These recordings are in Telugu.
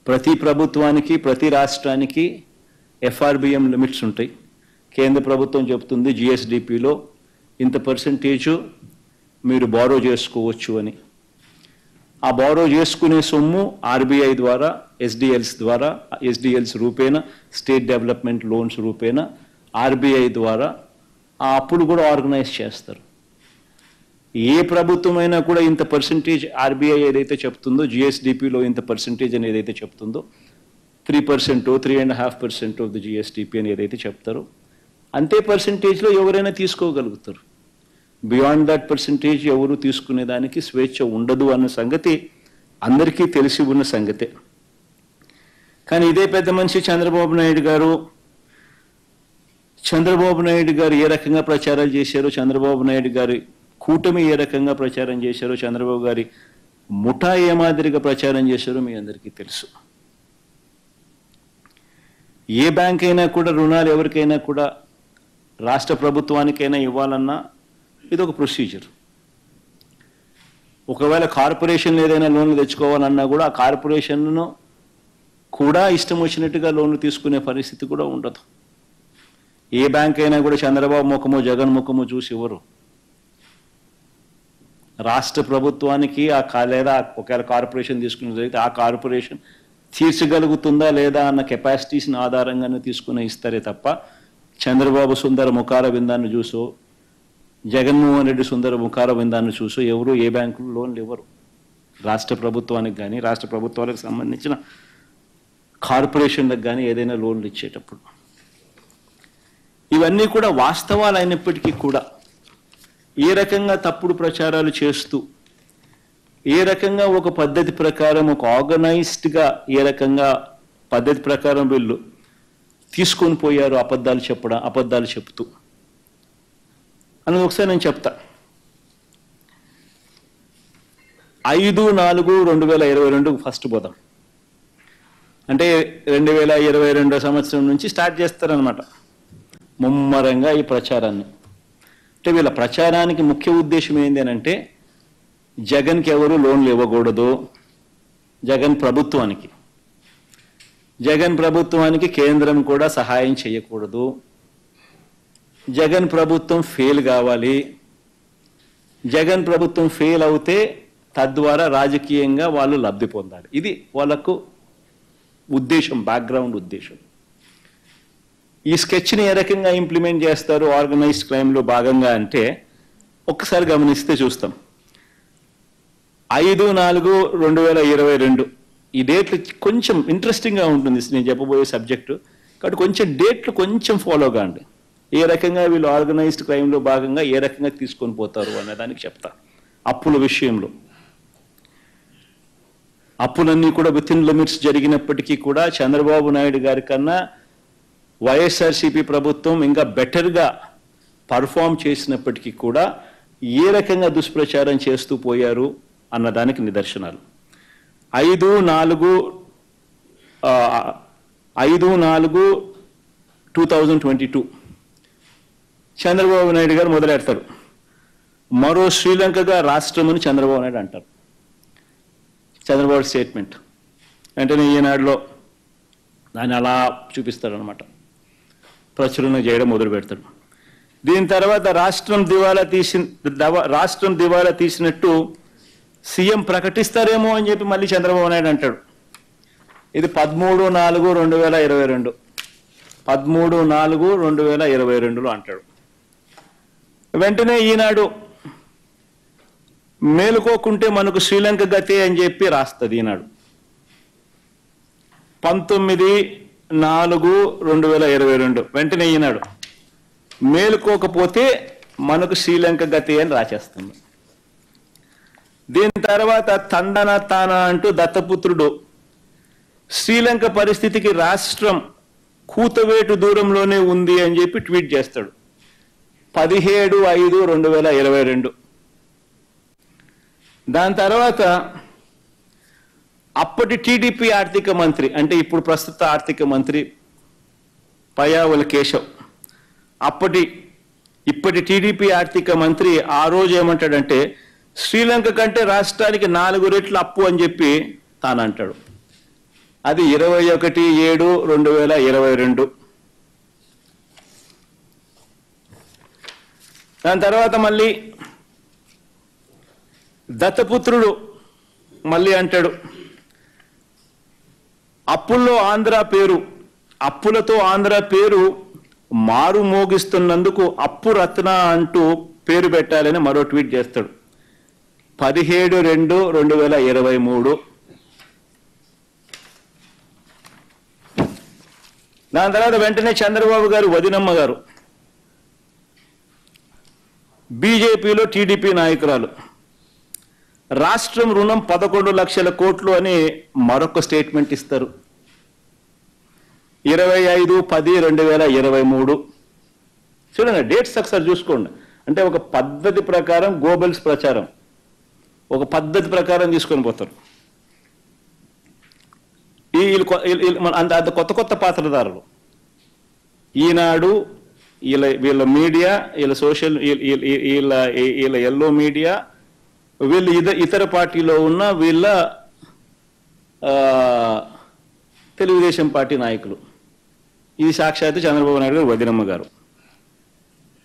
ప్రతి ప్రభుత్వానికి ప్రతి రాష్ట్రానికి ఎఫ్ఆర్బిఎం లిమిట్స్ ఉంటాయి. కేంద్ర ప్రభుత్వం చెప్తుంది జిఎస్డిపిలో ఇంత పర్సెంటేజు మీరు బారో చేసుకోవచ్చు అని. ఆ బారో చేసుకునే సొమ్ము ఆర్బీఐ ద్వారా ఎస్డిఎల్స్ రూపేణ స్టేట్ డెవలప్మెంట్ లోన్స్ రూపేణ ఆర్బీఐ ద్వారా ఆ అప్పులు కూడా ఆర్గనైజ్ చేస్తారు. ఏ ప్రభుత్వమైనా కూడా ఇంత పర్సెంటేజ్ ఆర్బీఐ ఏదైతే చెప్తుందో జిఎస్డిపిలో ఇంత పర్సెంటేజ్ అని ఏదైతే చెప్తుందో 3%, 3.5% ఆఫ్ ది జిఎస్డిపి అని ఏదైతే చెప్తారో అంతే పర్సెంటేజ్లో ఎవరైనా తీసుకోగలుగుతారు. బియాండ్ దట్ పర్సెంటేజ్ ఎవరు తీసుకునేదానికి స్వేచ్ఛ ఉండదు అన్న సంగతి అందరికీ తెలిసి ఉన్న సంగతే. కానీ ఇదే పెద్ద మనిషి చంద్రబాబు నాయుడు గారు ఏ రకంగా ప్రచారాలు చేశారో, చంద్రబాబు నాయుడు గారి కూటమి ఏ రకంగా ప్రచారం చేశారో, చంద్రబాబు గారి ముఠా ఏ మాదిరిగా ప్రచారం చేశారో మీ అందరికీ తెలుసు. ఏ బ్యాంక్ అయినా కూడా రుణాలు ఎవరికైనా కూడా రాష్ట్ర ప్రభుత్వానికైనా ఇవ్వాలన్నా ఇది ఒక ప్రొసీజర్. ఒకవేళ కార్పొరేషన్ ఏదైనా లోన్లు తెచ్చుకోవాలన్నా కూడా ఆ కార్పొరేషన్ను కూడా ఇష్టం వచ్చినట్టుగా లోన్లు తీసుకునే పరిస్థితి కూడా ఉండదు. ఏ బ్యాంక్ అయినా కూడా చంద్రబాబు ముఖమో జగన్ ముఖమో చూసి ఇవ్వరు. రాష్ట్ర ప్రభుత్వానికి లేదా ఒకవేళ కార్పొరేషన్ తీసుకునే జరిగితే ఆ కార్పొరేషన్ తీర్చగలుగుతుందా లేదా అన్న కెపాసిటీస్ని ఆధారంగానే తీసుకుని ఇస్తారే తప్ప చంద్రబాబు సుందర ముఖార విందాన్ని చూసో, జగన్మోహన్ రెడ్డి సుందర ముఖార విందాన్ని చూసో ఎవరు ఏ బ్యాంకులు లోన్లు ఇవ్వరు. రాష్ట్ర ప్రభుత్వానికి కానీ రాష్ట్ర ప్రభుత్వాలకు సంబంధించిన కార్పొరేషన్లకు కానీ ఏదైనా లోన్లు ఇచ్చేటప్పుడు ఇవన్నీ కూడా వాస్తవాలు అయినప్పటికీ కూడా ఏ రకంగా తప్పుడు ప్రచారాలు చేస్తూ, ఏ రకంగా ఒక పద్ధతి ప్రకారం ఒక ఆర్గనైజ్డ్గా ఏ రకంగా పద్ధతి ప్రకారం వీళ్ళు తీసుకొని పోయారు అబద్ధాలు చెప్తూ అన్నది ఒకసారి నేను చెప్తా. 5/4/2022 ఫస్ట్ పోదాం. అంటే 2022 సంవత్సరం నుంచి స్టార్ట్ చేస్తారనమాట ముమ్మరంగా ఈ ప్రచారాన్ని. అంటే వీళ్ళ ప్రచారానికి ముఖ్య ఉద్దేశం ఏంటి అని అంటే జగన్కి ఎవరు లోన్లు ఇవ్వకూడదు, జగన్ ప్రభుత్వానికి కేంద్రం కూడా సహాయం చేయకూడదు, జగన్ ప్రభుత్వం ఫెయిల్ కావాలి, జగన్ ప్రభుత్వం ఫెయిల్ అవుతే తద్వారా రాజకీయంగా వాళ్ళు లబ్ధి పొందాలి. ఇది వాళ్ళకు ఉద్దేశం, బ్యాక్గ్రౌండ్ ఉద్దేశం. ఈ స్కెచ్ని ఏ రకంగా ఇంప్లిమెంట్ చేస్తారు ఆర్గనైజ్డ్ క్రైమ్లో భాగంగా అంటే ఒక్కసారి గమనిస్తే చూస్తాం. 5/4/2022 ఈ డేట్లు కొంచెం ఇంట్రెస్టింగ్గా ఉంటుంది నేను చెప్పబోయే సబ్జెక్టు. కాబట్టి కొంచెం డేట్లు కొంచెం ఫాలో కాండి. ఏ రకంగా వీళ్ళు ఆర్గనైజ్డ్ క్రైమ్లో భాగంగా ఏ రకంగా తీసుకొని పోతారు అనే దానికి చెప్తా. అప్పుల విషయంలో అప్పులన్నీ కూడా విత్ ఇన్ లిమిట్స్ జరిగినప్పటికీ కూడా చంద్రబాబు నాయుడు గారి కన్నా వైఎస్ఆర్సీపీ ప్రభుత్వం ఇంకా బెటర్గా పర్ఫామ్ చేసినప్పటికీ కూడా ఏ రకంగా దుష్ప్రచారం చేస్తూ పోయారు అన్నదానికి నిదర్శనాలు. 5/4/2022 చంద్రబాబు నాయుడు గారు మొదలెడతారు. మరో శ్రీలంకగా రాష్ట్రం అని చంద్రబాబు నాయుడు అంటారు. చంద్రబాబు స్టేట్మెంట్ వెంటనే ఈనాడులో దాన్ని అలా చూపిస్తారనమాట, ప్రచురణ చేయడం మొదలు పెడతాడు. దీని తర్వాత రాష్ట్రం దివాలా తీసినట్టు సీఎం ప్రకటిస్తారేమో అని చెప్పి మళ్ళీ చంద్రబాబు నాయుడు అంటాడు. ఇది 13/4/2022 13/4/2022లో అంటాడు. వెంటనే ఈనాడు మేలుకోకుంటే మనకు శ్రీలంక గతే అని చెప్పి రాస్తుంది. ఈనాడు 19/4/2022 వెంటనే ఈనాడు మేలుకోకపోతే మనకు శ్రీలంక గతే అని రాసేస్తుంది. దీని తర్వాత తండన తాన అంటూ దత్తపుత్రుడు శ్రీలంక పరిస్థితికి రాష్ట్రం కూతవేటు దూరంలోనే ఉంది అని చెప్పి ట్వీట్ చేస్తాడు 17/5/2022. దాని తర్వాత అప్పటి టీడీపీ ఆర్థిక మంత్రి అంటే ఇప్పుడు ప్రస్తుత ఆర్థిక మంత్రి పయ్యావుల కేశవ్ ఇప్పటి టీడీపీ ఆర్థిక మంత్రి ఆ రోజు ఏమంటాడంటే శ్రీలంక కంటే రాష్ట్రానికి 4 రెట్లు అప్పు అని చెప్పి తాను అంటాడు. అది 21/7/2022. దాని తర్వాత మళ్ళీ దత్తపుత్రుడు మళ్ళీ అంటాడు, అప్పులతో ఆంధ్ర పేరు మారు మోగిస్తున్నందుకు అప్పు రత్న అంటూ పేరు పెట్టాలని మరో ట్వీట్ చేస్తాడు. 17/2/2023. దాని తర్వాత వెంటనే చంద్రబాబు గారు వదినమ్మ గారు బీజేపీలో టీడీపీ నాయకురాలు, రాష్ట్రం రుణం 11 లక్షల కోట్లు అని మరొక స్టేట్మెంట్ ఇస్తారు. 25/10/2023. చూడండి, డేట్స్ ఒకసారి చూసుకోండి. అంటే ఒక పద్ధతి ప్రకారం గోబెల్స్ ప్రచారం, ఒక పద్ధతి ప్రకారం తీసుకొని పోతారు. అంత కొత్త కొత్త పాత్రధారులు, ఈనాడు, వీళ్ళ మీడియా, వీళ్ళ సోషల్, వీళ్ళ ఎల్లో మీడియా, వీళ్ళు ఇతర పార్టీలో ఉన్న వీళ్ళ తెలుగుదేశం పార్టీ నాయకులు. ఇది సాక్షాత్తు చంద్రబాబు నాయుడు గారు వదినమ్మ గారు.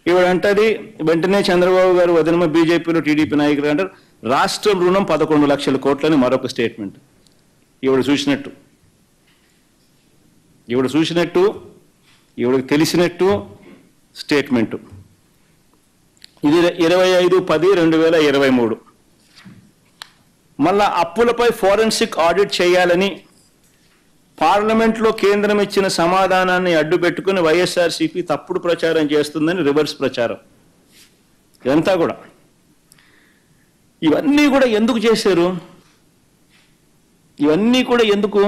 ఇవిడంటది వెంటనే చంద్రబాబు గారు వదినమ్మ బీజేపీలో టీడీపీ నాయకులు అంటారు, రాష్ట్రం రుణం 11 లక్షల కోట్లని మరొక స్టేట్మెంట్. ఈవిడ చూసినట్టు, ఈవిడకి తెలిసినట్టు స్టేట్మెంటు. ఇది 25/10/2023. మళ్ళా అప్పులపై ఫోరెన్సిక్ ఆడిట్ చేయాలని పార్లమెంట్లో కేంద్రం ఇచ్చిన సమాధానాన్ని అడ్డు పెట్టుకుని వైఎస్ఆర్సీపీ తప్పుడు ప్రచారం చేస్తుందని రివర్స్ ప్రచారం. ఇదంతా కూడా, ఇవన్నీ కూడా ఎందుకు చేశారు? ఇవన్నీ కూడా ఎందుకు?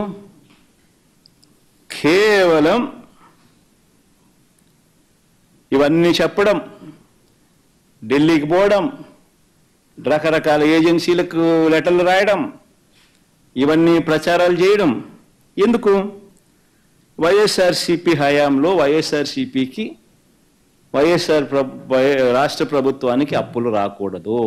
కేవలం ఇవన్నీ చెప్పడం, ఢిల్లీకి పోవడం, రకరకాల ఏజెన్సీలకు లెటర్లు రాయడం, ఇవన్నీ ప్రచారాలు చేయడం ఎందుకు? వైఎస్ఆర్సీపీ హయాంలో వైఎస్ఆర్సీపీకి రాష్ట్ర ప్రభుత్వానికి అప్పులు రాకూడదు.